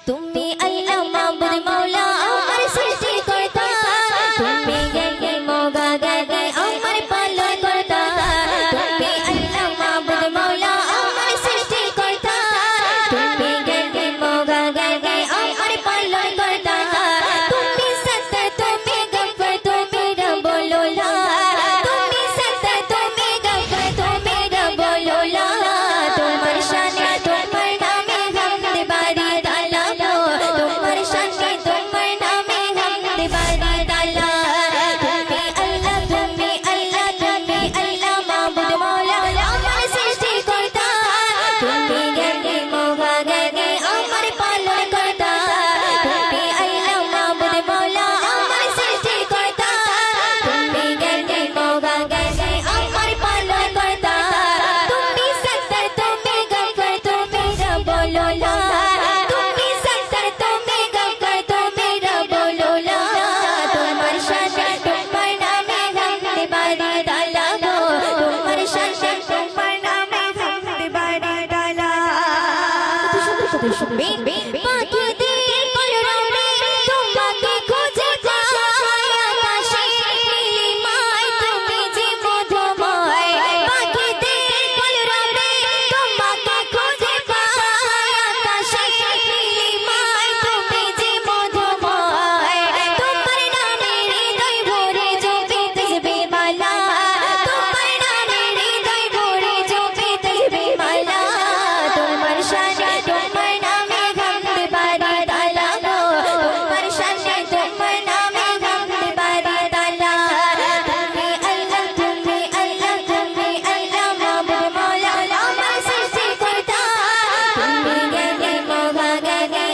তুমি আল্লাহ মাবুদ মাওলা আমার সৃষ্টিকর্তা তুমি জ্ঞানী মোগা জ্ঞানী আমার পালন কর্তা তুমি আল্লাহ মাবুদ মাওলা আমার সৃষ্টিকর্তা তুমি জ্ঞানী মোগা জ্ঞানী আমার পালন কর্তা তুমি সত্তা তুমি গফর তুমি রব্বুল্লাহ তুমি সত্তা তুমি গফর তুমি রব্বুল্লাহ তোমার শানে তোমার নামে হামদ বারি তাআলা তোমার শানে তোমার নামে হামদ বারি তাআলা তুমি আল্লাহ তুমি আল্লাহ তুমি আল্লাহ মাবুদ মাওলা আমার সৃষ্টিকর্তা তুমি জ্ঞানী মোগা জ্ঞানী আমার পালন কর্তা তুমি আল্লাহ মাবুদ মাওলা আমার সৃষ্টিকর্তা তুমি জ্ঞানী মোগা জ্ঞানী আমার পালন কর্তা তুমি সত্তা তুমি গফর তুমি রব্বুল্লাহ তুমি সত্তা তুমি গফর তুমি রব্বুল্লাহ তোমার শানে তোমার নামে হামদ বারি তাআলা তোমার শানে তোমার নামে হামদ বারি তাআলা পাখিদের কলরবে তোমাকে খুঁজে যায় আকাশে নীলিমায় তুমি যে মধুময় পাখিদের কলরবে তোমাকে খুঁজে পায় আকাশে নীলিমায় তুমি যে মধুময় তোমার নামে হৃদয় ভরে জপে তসবিহ মালা তোমার নামে হৃদয় ভরে জপে তসবিহ মালা তোমার শানে তোমার নামে হামদ বারি তাআলা তোমার শানে তোমার নামে হামদ বারি তাআলা তুমি আল্লাহ তুমি আল্লাহ তুমি আল্লাহ মাবুদ মাওলা আমার সৃষ্টিকর্তা তুমি জ্ঞানী মোগা জ্ঞানী